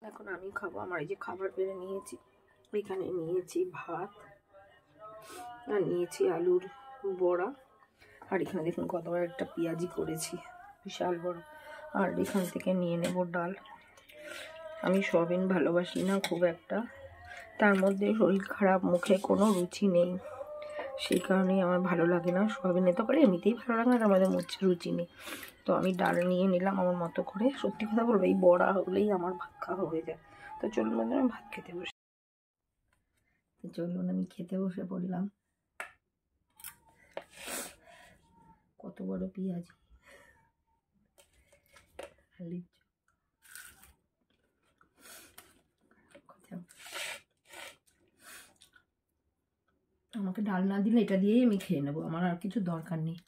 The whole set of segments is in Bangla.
এখন আমি খাবো। আমার এই যে খাবার বেড়ে নিয়েছি, এখানে নিয়েছি ভাত আর নিয়েছি আলুর বড়া, আর এখানে দেখুন কত বড় একটা পেঁয়াজি করেছি, বিশাল বড়। আর এখান থেকে নিয়ে নেব ডাল। আমি সয়াবিন ভালোবাসি না খুব একটা, তার মধ্যে শরীর খারাপ, মুখে কোনো রুচি নেই, সেই কারণেই আমার ভালো লাগে না। সয়াবিনে তো করে এমনিতেই ভালো লাগে না, তার মধ্যে মুখে রুচি নেই। তো আমি ডাল নিয়ে নিলাম আমার মতো করে। সত্যি কথা বলবো, এই বড়া হলেই আমার ভাত খাওয়া হয়ে যায়। তো চলুন বন্ধুরা, আমি ভাত খেতে বসে। তো চলুন আমি খেতে বসে পড়লাম। কত বড় পেঁয়াজি, আমাকে ডাল না দিলে এটা দিয়েই আমি খেয়ে নেবো, আমার আর কিছু দরকার নেই।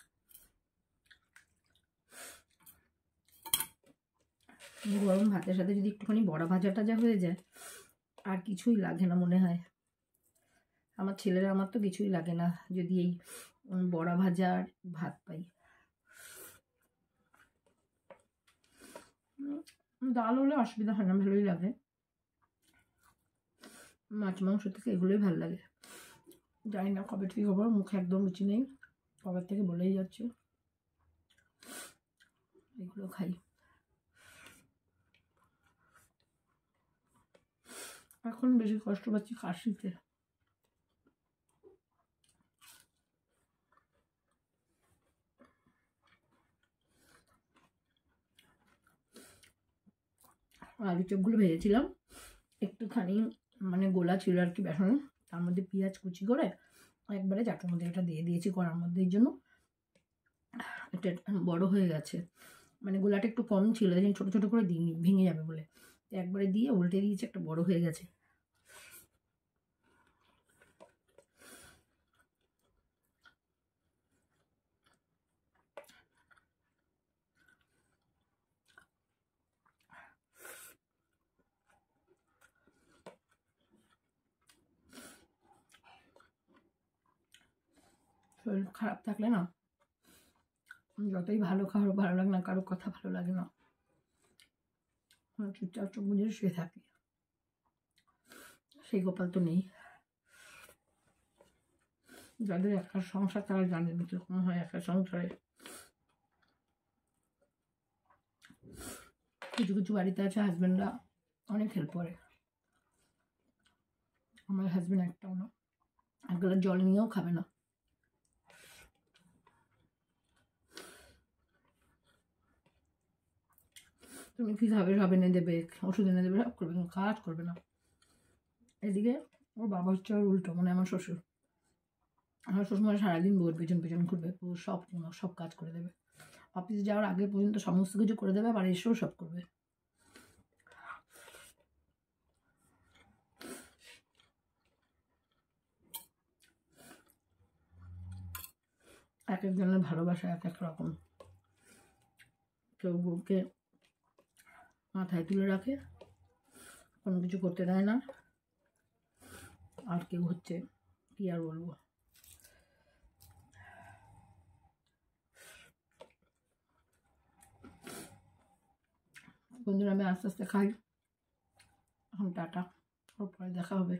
গরম ভাতের সাথে যদি একটুখানি বড়া ভাজা টাজা হয়ে যায়, আর কিছুই লাগে না মনে হয়। আমার ছেলেরা, আমার তো কিছুই লাগে না যদি এই বড়া ভাজা আর ভাত পাই। ডাল হলে অসুবিধা হয় না, ভালোই লাগে। মাছ মাংস থেকে এগুলোই ভালো লাগে। জানি না কবে ঠিক হবো, মুখে একদম রুচি নেই, কবে থেকে বলেই যাচ্ছে। এগুলো খাই। এখন বেশি কষ্ট পাচ্ছি কাশিতে। আলু চপগুলো ভেজেছিলাম, একটুখানি মানে গোলা ছিল আর কি বেসন, তার মধ্যে পেঁয়াজ কুচি করে একবারে চাটার মধ্যে এটা দিয়ে দিয়েছি কড়ার মধ্যে। এই জন্য এটা বড় হয়ে গেছে, মানে গোলাটা একটু কম ছিল, দেখুন ছোটো ছোটো করে দিইনি, ভেঙে যাবে বলে একবারে দিয়ে উল্টে দিয়েছি, একটা বড় হয়ে গেছে। শরীর খারাপ থাকলে না, যতই ভালো খাওয়ার ভালো লাগে না, কারো কথা ভালো লাগে না, চুপচাপ চোখ বুঝে শুয়ে থাকি। সেই গোপাল তো নেই। যাদের একা সংসার তারা জানেন কিরকম হয় একা সংসারে। কিছু কিছু বাড়িতে আছে হাজব্যান্ডরা অনেক হেল্প করে, আমার হাজব্যান্ড একটাও না, এক গ্লাস জল নিয়েও খাবে না। তুমি কি খাবে, সব এনে দেবে, ওষুধ এনে দেবে, সব করবে, কিন্তু কাজ করবে না। এদিকে ওর বাবা হচ্ছে ওর উল্টো, মানে আমার শ্বশুর। আমার শ্বশুর সারাদিন বউয়ের পেছন পেছন ঘুরবে, সব কাজ করে দেবে, অফিসে যাওয়ার আগে পর্যন্ত সমস্ত কিছু করে দেবে, আবার এসেও সব করবে। এক একজনের ভালোবাসা এক এক রকম। কেউ বউকে মাথায় তুলে রাখে, কোনো কিছু করতে দেয় না, আর কেউ হচ্ছে কি আর বলবো। বন্ধুরা, আমি আস্তে আস্তে খাই, এখন টাটা, পরে দেখা হবে।